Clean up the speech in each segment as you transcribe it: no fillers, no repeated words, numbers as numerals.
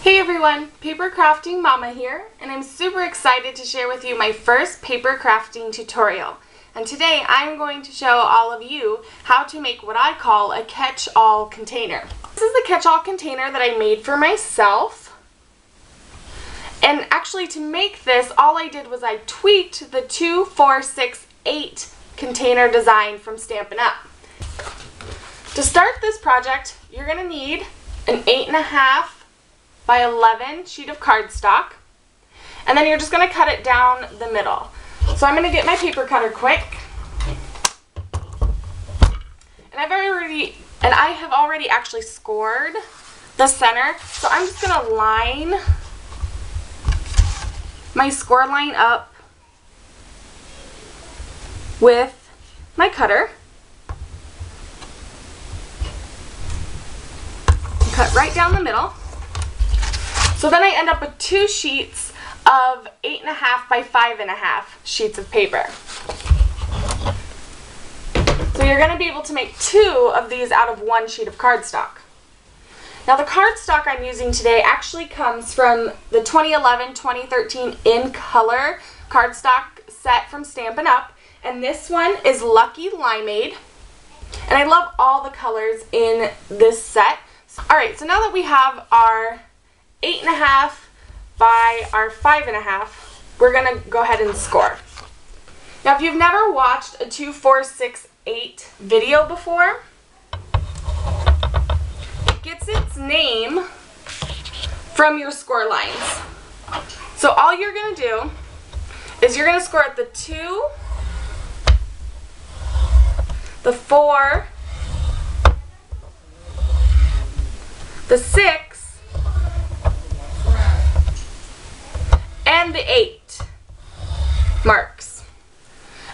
Hey everyone, Paper Crafting Mama here, and I'm super excited to share with you my first paper crafting tutorial. And today I'm going to show all of you how to make what I call a catch-all container. This is the catch-all container that I made for myself. And actually to make this, all I did was I tweaked the 2, 4, 6, 8 container design from Stampin' Up. To start this project, you're going to need an 8.5 by 11 sheet of cardstock, and then you're just going to cut it down the middle. So I'm going to get my paper cutter quick, and I have already actually scored the center, so I'm just going to line my score line up with my cutter. Cut right down the middle. So then I end up with 2 sheets of 8.5 by 5.5 sheets of paper. So you're going to be able to make 2 of these out of 1 sheet of cardstock. Now the cardstock I'm using today actually comes from the 2011-2013 in color cardstock set from Stampin' Up, and this one is Lucky Limeade, and I love all the colors in this set. Alright, so now that we have our 8.5 by our 5.5, we're going to go ahead and score. Now if you've never watched a 2, 4, 6, 8 video before, it gets its name from your score lines. So all you're going to do is you're going to score at the 2, the 4, the 6, and the 8 marks.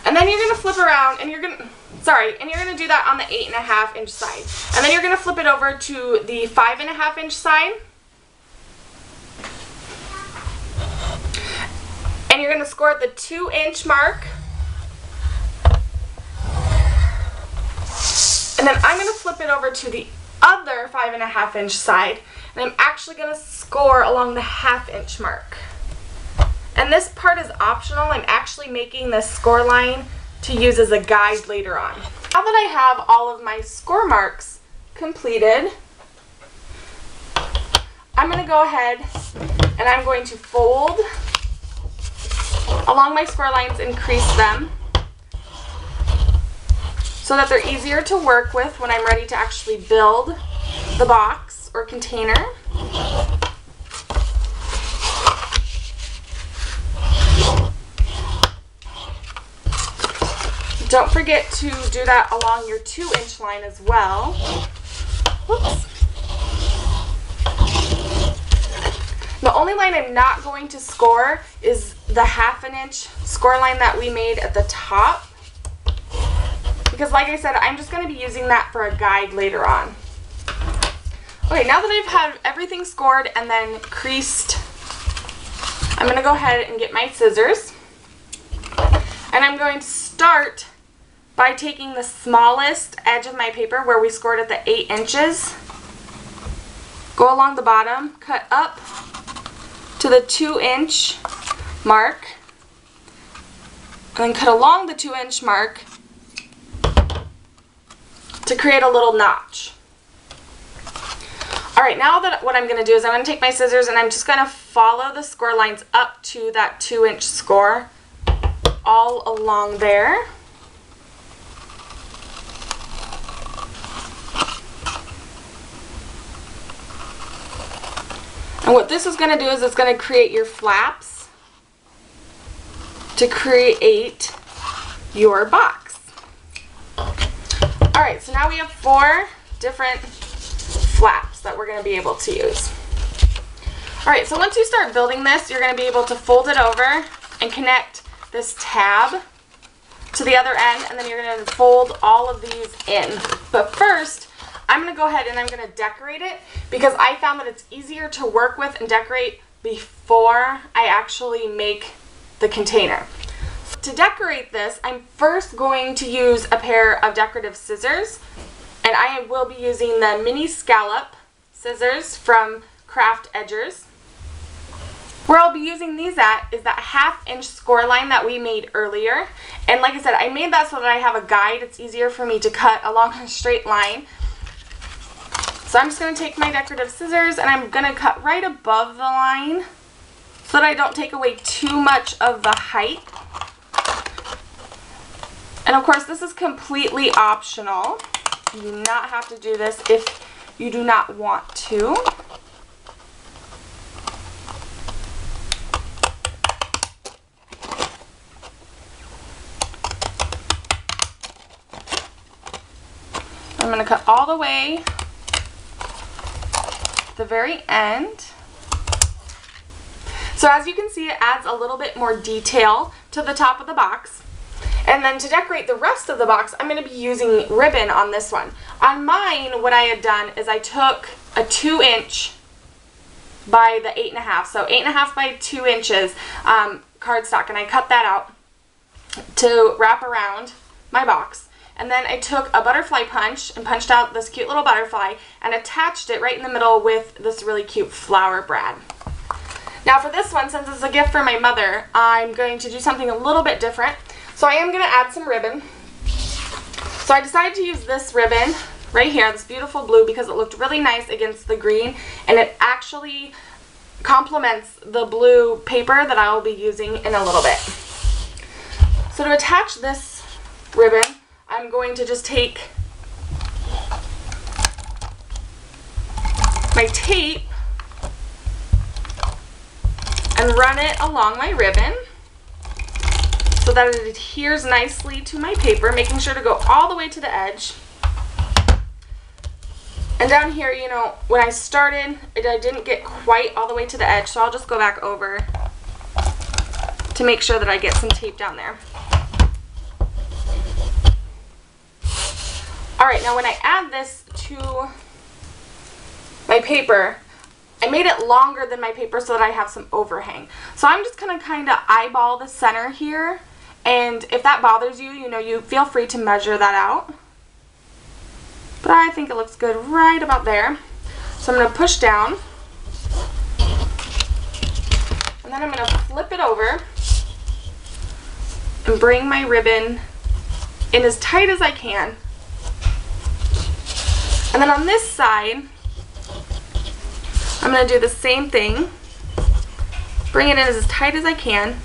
And then you're going to flip around and you're going to do that on the 8.5 inch side. And then you're going to flip it over to the 5.5 inch side. And you're going to score at the 2 inch mark. And then I'm going to flip it over to the other 5.5 inch side. And I'm actually going to score along the 1/2 inch mark. And this part is optional. I'm actually making this score line to use as a guide later on. Now that I have all of my score marks completed, I'm going to go ahead and I'm going to fold along my score lines and crease them so that they're easier to work with when I'm ready to actually build the box or container. Don't forget to do that along your 2 inch line as well. Whoops. The only line I'm not going to score is the 1/2 inch score line that we made at the top, because like I said, I'm just going to be using that for a guide later on. Okay, now that I've had everything scored and then creased, I'm going to go ahead and get my scissors, and I'm going to start by taking the smallest edge of my paper where we scored at the 8 inches, go along the bottom, cut up to the 2 inch mark, and then cut along the 2 inch mark to create a little notch. Alright, now that what I'm going to do is I'm going to take my scissors and I'm just going to follow the score lines up to that 2 inch score all along there. And what this is going to do is it's going to create your flaps to create your box. Alright, so now we have 4 different flaps that we're going to be able to use. Alright, so once you start building this, you're going to be able to fold it over and connect this tab to the other end, and then you're going to fold all of these in. But first, I'm going to go ahead and I'm going to decorate it because I found that it's easier to work with and decorate before I actually make the container. To decorate this, I'm first going to use a pair of decorative scissors, and I will be using the mini scallop scissors from craft edgers. Where I'll be using these at is that 1/2 inch score line that we made earlier. And like I said, I made that so that I have a guide. It's easier for me to cut along a straight line. So I'm just going to take my decorative scissors and I'm going to cut right above the line so that I don't take away too much of the height. And of course, this is completely optional. You do not have to do this if you do not want to. I'm going to cut all the way to the very end. So as you can see, it adds a little bit more detail to the top of the box. And then to decorate the rest of the box, I'm going to be using ribbon on this one. On mine, what I had done is I took a 2 inch by the 8.5, so 8.5 by 2 inches cardstock, and I cut that out to wrap around my box. And then I took a butterfly punch and punched out this cute little butterfly and attached it right in the middle with this really cute flower brad. Now for this one, since it's a gift for my mother, I'm going to do something a little bit different. So I am going to add some ribbon. So I decided to use this ribbon right here, this beautiful blue, because it looked really nice against the green, and it actually complements the blue paper that I will be using in a little bit. So to attach this ribbon, I'm going to just take my tape and run it along my ribbon so that it adheres nicely to my paper, making sure to go all the way to the edge. And down here, you know, when I started, I didn't get quite all the way to the edge, so I'll just go back over to make sure that I get some tape down there. Alright, now when I add this to my paper, I made it longer than my paper so that I have some overhang. So I'm just going to kind of eyeball the center here, and if that bothers you, you know, you feel free to measure that out. But I think it looks good right about there. So I'm going to push down, and then I'm going to flip it over and bring my ribbon in as tight as I can. And then on this side, I'm going to do the same thing. Bring it in as tight as I can.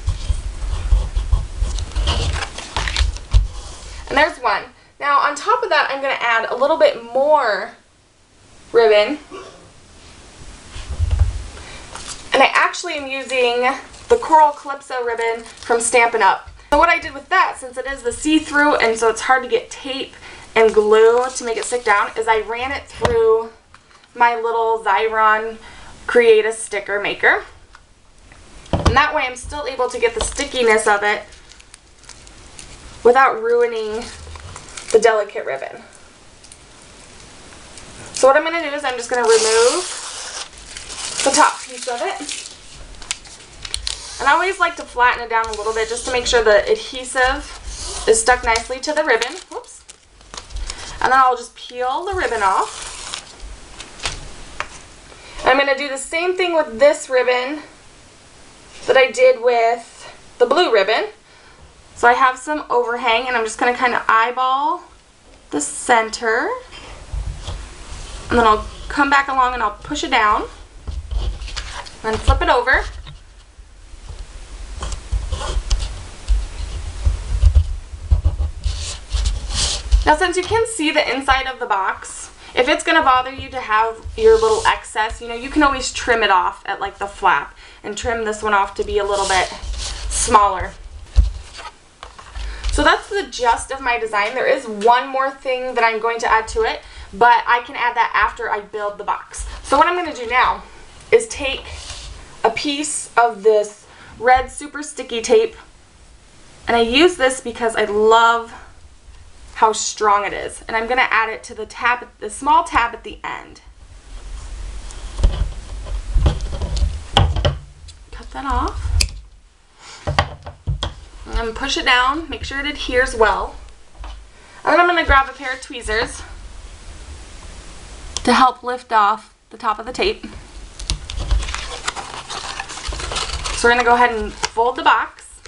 And there's one. Now on top of that, I'm going to add a little bit more ribbon. And I actually am using the Coral Calypso ribbon from Stampin' Up. So what I did with that, since it is the see-through and so it's hard to get tape and glue to make it stick down, is I ran it through my little Xyron Create a Sticker Maker. And that way I'm still able to get the stickiness of it without ruining the delicate ribbon. So what I'm going to do is I'm just going to remove the top piece of it. And I always like to flatten it down a little bit just to make sure the adhesive is stuck nicely to the ribbon. Whoops. And then I'll just peel the ribbon off. I'm going to do the same thing with this ribbon that I did with the blue ribbon. So I have some overhang, and I'm just going to kind of eyeball the center. And then I'll come back along and I'll push it down. And then flip it over. Now since you can see the inside of the box, if it's going to bother you to have your little excess, you know, you can always trim it off at like the flap and trim this one off to be a little bit smaller. So that's the gist of my design. There is one more thing that I'm going to add to it, but I can add that after I build the box. So what I'm going to do now is take a piece of this red super sticky tape, and I use this because I love how strong it is, and I'm going to add it to the tab, the small tab at the end. Cut that off. And I'm going to push it down, make sure it adheres well. And then I'm going to grab a pair of tweezers to help lift off the top of the tape. So we're going to go ahead and fold the box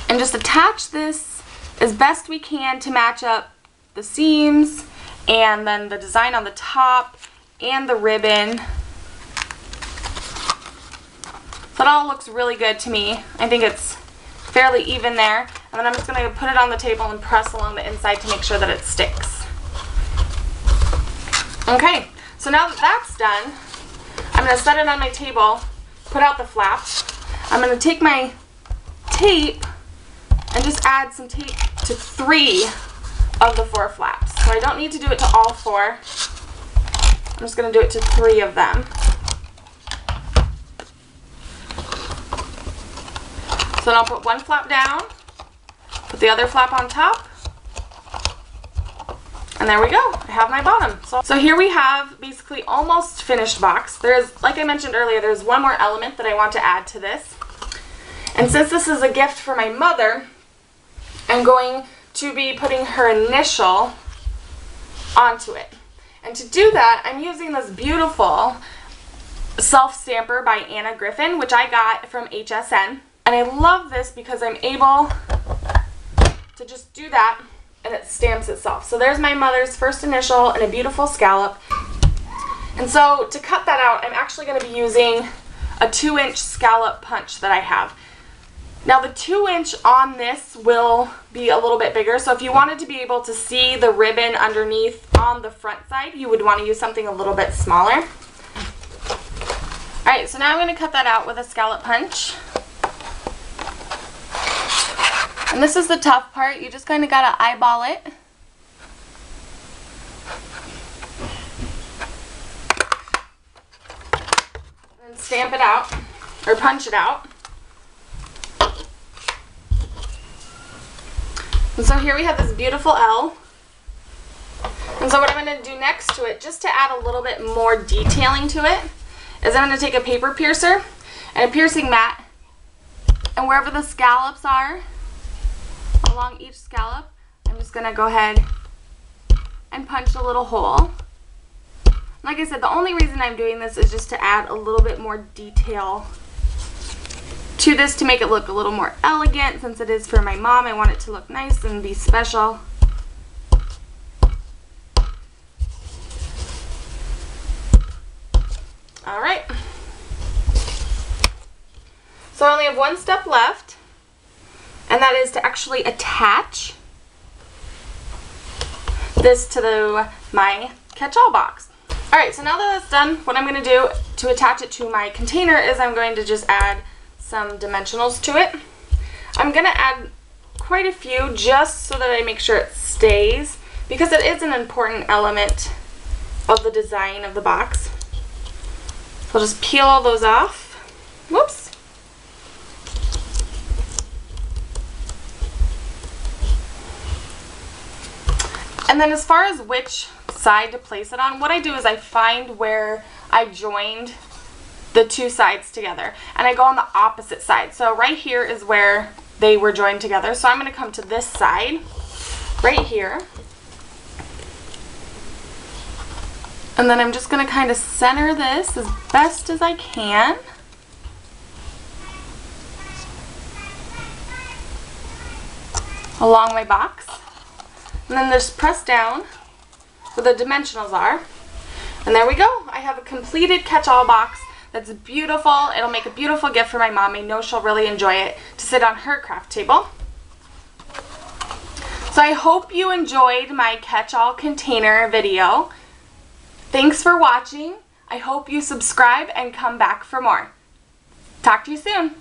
and just attach this as best we can to match up the seams and then the design on the top and the ribbon. So it all looks really good to me. I think it's fairly even there. And then I'm just going to put it on the table and press along the inside to make sure that it sticks. Okay, so now that that's done, I'm going to set it on my table, put out the flap. I'm going to take my tape and just add some tape to 3 of the 4 flaps. So I don't need to do it to all 4. I'm just going to do it to 3 of them. So then I'll put one flap down, put the other flap on top, and there we go. I have my bottom. So here we have basically almost finished box. There's, like I mentioned earlier, there's one more element that I want to add to this. And since this is a gift for my mother, I'm going to be putting her initial onto it. And to do that, I'm using this beautiful self-stamper by Anna Griffin, which I got from HSN. And I love this because I'm able to just do that and it stamps itself. So there's my mother's first initial and a beautiful scallop. And so to cut that out, I'm actually going to be using a 2-inch scallop punch that I have. Now the 2-inch on this will be a little bit bigger, so if you wanted to be able to see the ribbon underneath on the front side, you would want to use something a little bit smaller. Alright, so now I'm going to cut that out with a scallop punch. And this is the tough part. You just kind of got to eyeball it. And stamp it out, or punch it out. And so here we have this beautiful L. And so what I'm going to do next to it, just to add a little bit more detailing to it, is I'm going to take a paper piercer and a piercing mat, and wherever the scallops are, along each scallop, I'm just going to go ahead and punch a little hole. Like I said, the only reason I'm doing this is just to add a little bit more detail to this to make it look a little more elegant. Since it is for my mom, I want it to look nice and be special. Alright. So I only have one step left, and that is to actually attach this to my catch-all box. Alright, so now that that's done, what I'm going to do to attach it to my container is I'm going to just add some dimensionals to it. I'm going to add quite a few just so that I make sure it stays, because it is an important element of the design of the box. So I'll just peel all those off. Whoops. And then as far as which side to place it on, what I do is I find where I joined the two sides together, and I go on the opposite side. So right here is where they were joined together. So I'm going to come to this side right here, and then I'm just going to kind of center this as best as I can. Along my box. And then just press down where the dimensionals are. And there we go. I have a completed catch-all box that's beautiful. It'll make a beautiful gift for my mom. I know she'll really enjoy it to sit on her craft table. So I hope you enjoyed my catch-all container video. Thanks for watching. I hope you subscribe and come back for more. Talk to you soon.